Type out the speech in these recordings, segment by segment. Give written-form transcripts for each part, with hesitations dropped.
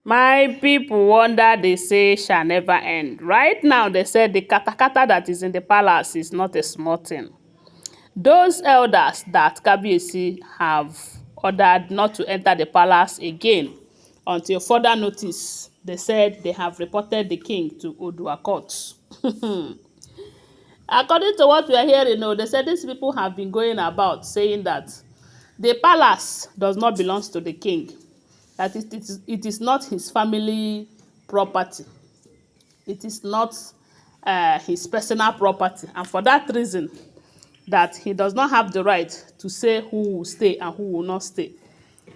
My people wonder they say shall never end. Right now, they said the katakata that is in the palace is not a small thing. Those elders that Kabiyesi have ordered not to enter the palace again until further notice, they said they have reported the king to Odua court. According to what we are hearing, they said these people have been going about saying that the palace does not belong to the king, that it is not his family property. It is not his personal property. And for that reason, that he does not have the right to say who will stay and who will not stay.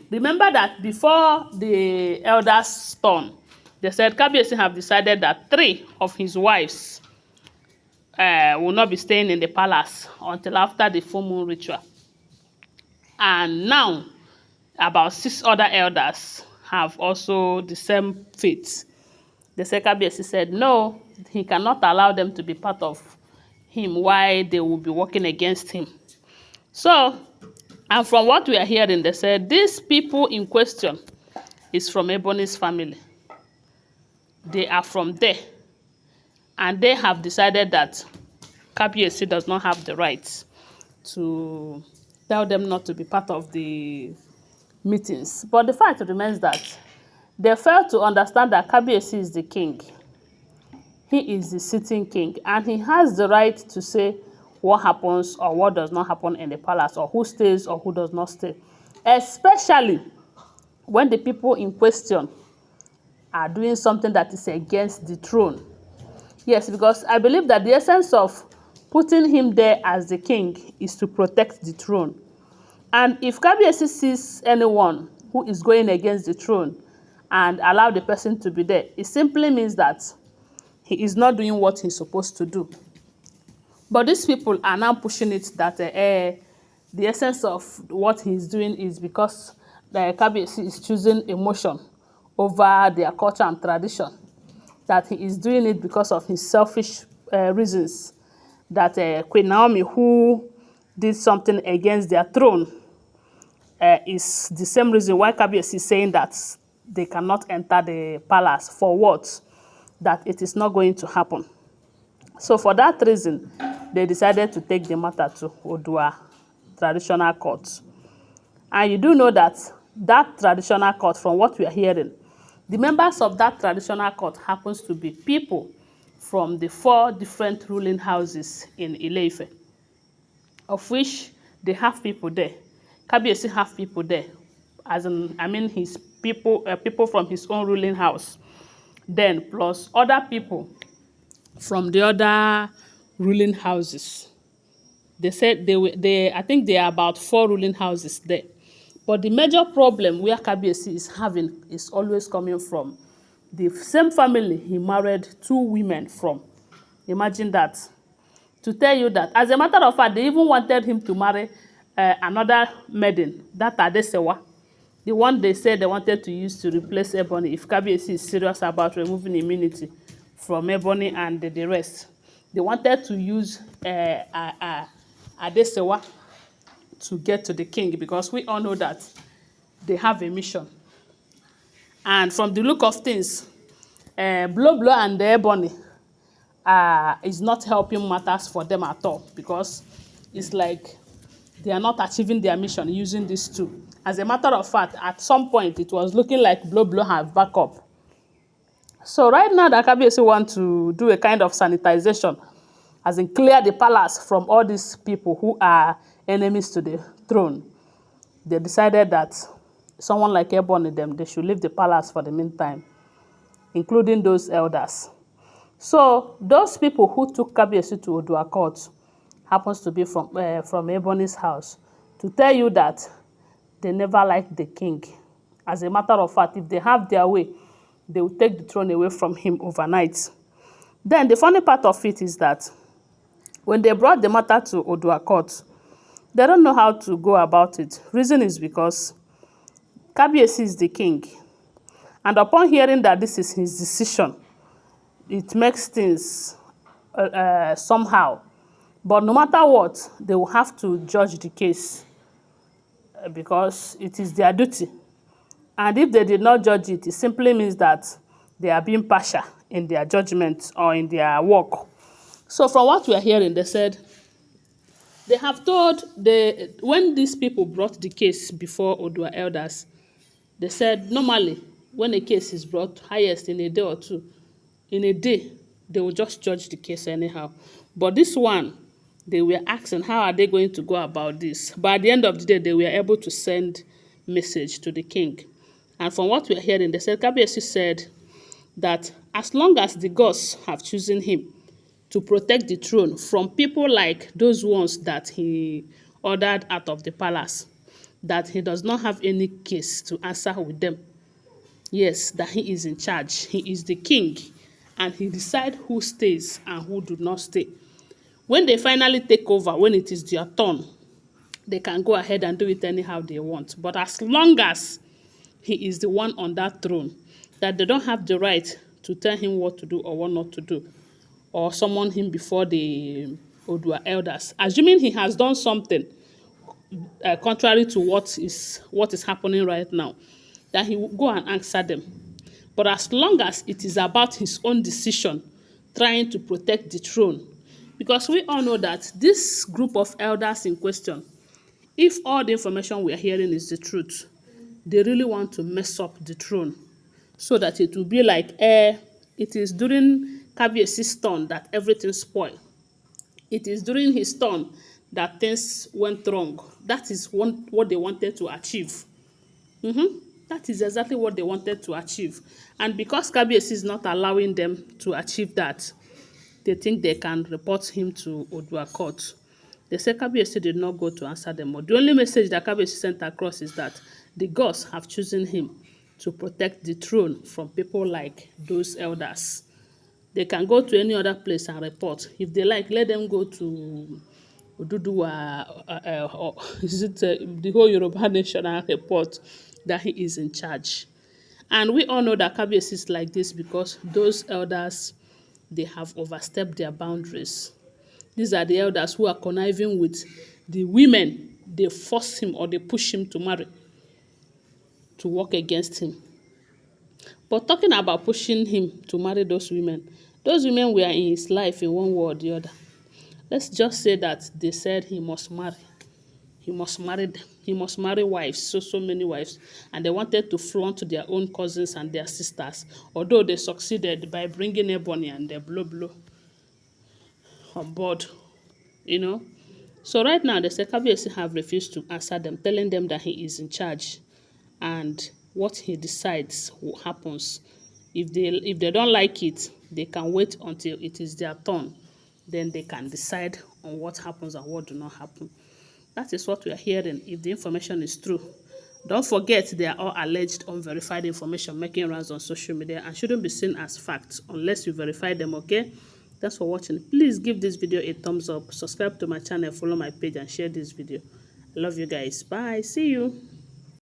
Remember that before the elders' turn, they said Kabiyesi have decided that 3 of his wives will not be staying in the palace until after the full moon ritual. And now, about 6 other elders have also the same fate. The Kabiyesi said no, he cannot allow them to be part of him while they will be working against him. So, and from what we are hearing, they said these people in question is from Ebony's family. They are from there. And they have decided that Kabiyesi does not have the right to tell them not to be part of the meetings. But the fact remains that they fail to understand that Kabiyesi is the king. He is the sitting king, and he has the right to say what happens or what does not happen in the palace, or who stays or who does not stay, especially when the people in question are doing something that is against the throne. Yes, because I believe that the essence of putting him there as the king is to protect the throne. And if Kabiyesi sees anyone who is going against the throne and allow the person to be there, it simply means that he is not doing what he's supposed to do. But these people are now pushing it that the essence of what he's doing is because the Kabiyesi is choosing emotion over their culture and tradition, that he is doing it because of his selfish reasons, that Queen Naomi, who did something against their throne, is the same reason why Kabiyesi is saying that they cannot enter the palace. For what? That it is not going to happen. So for that reason, they decided to take the matter to Odua traditional court. And you do know that that traditional court, from what we are hearing, the members of that traditional court happens to be people from the 4 different ruling houses in Ile-Ife, of which they have people there. Kabiyesi have people there, his people, people from his own ruling house. Then plus other people from the other ruling houses. They said I think there are about 4 ruling houses there. But the major problem where Kabiyesi is having is always coming from the same family he married 2 women from. Imagine that. To tell you that, as a matter of fact, they even wanted him to marry another maiden, that Adesewa, the one they said they wanted to use to replace Ebony if Kabiyesi is serious about removing immunity from Ebony and the rest. They wanted to use Adesewa to get to the king, because we all know that they have a mission. And from the look of things, Blow and the Ebony is not helping matters for them at all, because it's like they are not achieving their mission using these 2. As a matter of fact, at some point, it was looking like Blow have backup. So right now, the Kabiyesi want to do a kind of sanitization, as in clear the palace from all these people who are enemies to the throne. They decided that someone like Ebony, they should leave the palace for the meantime, including those elders. So those people who took Kabiyesi to Odua court happens to be from Ebony's house, to tell you that they never liked the king. As a matter of fact, if they have their way, they will take the throne away from him overnight. Then the funny part of it is that when they brought the matter to Odua court, they don't know how to go about it. Reason is because Kabiyesi is the king. And upon hearing that this is his decision, it makes things somehow. But no matter what, they will have to judge the case because it is their duty. And if they did not judge it, it simply means that they are being partial in their judgment or in their work. So from what we are hearing, they said they have told when these people brought the case before Odua elders, they said normally when a case is brought, highest in a day or two, in a day, they will just judge the case anyhow. But this one, they were asking how are they going to go about this. But at the end of the day, they were able to send message to the king. And from what we are hearing, they said, Kabiyesi said that as long as the gods have chosen him to protect the throne from people like those ones that he ordered out of the palace, that he does not have any case to answer with them. Yes, that he is in charge. He is the king, and he decides who stays and who do not stay. When they finally take over, when it is their turn, they can go ahead and do it anyhow they want. But as long as he is the one on that throne, that they don't have the right to tell him what to do or what not to do, or summon him before the Odua elders, assuming he has done something contrary to what is happening right now, that he will go and answer them. But as long as it is about his own decision, trying to protect the throne, because we all know that this group of elders in question, if all the information we are hearing is the truth, they really want to mess up the throne so that it will be like, it is during Kabiyesi's turn that everything spoiled. It is during his turn that things went wrong. That is what they wanted to achieve. That is exactly what they wanted to achieve. And because Kabiyesi is not allowing them to achieve that, they think they can report him to Odua court. They say Kabiyesi did not go to answer them. The only message that Kabiyesi sent across is that the gods have chosen him to protect the throne from people like those elders. They can go to any other place and report. If they like, let them go to Oduduwa, or is it the whole Yoruba nation and report that he is in charge. And we all know that Kabiyesi is like this because those elders, they have overstepped their boundaries. These are the elders who are conniving with the women. They force him or they push him to marry, to work against him. But talking about pushing him to marry those women were in his life in one way or the other. Let's just say that they said he must marry. He must marry them. He must marry wives, so many wives. And they wanted to flaunt their own cousins and their sisters, although they succeeded by bringing Ebony and the blow on board, you know. So right now, the Kabiyesi have refused to answer them, telling them that he is in charge and what he decides happens. If they don't like it, they can wait until it is their turn. Then they can decide on what happens and what do not happen. That is what we are hearing, if the information is true. Don't forget, they are all alleged unverified information making rounds on social media and shouldn't be seen as facts unless you verify them, okay? Thanks for watching. Please give this video a thumbs up, subscribe to my channel, follow my page and share this video. I love you guys. Bye. See you.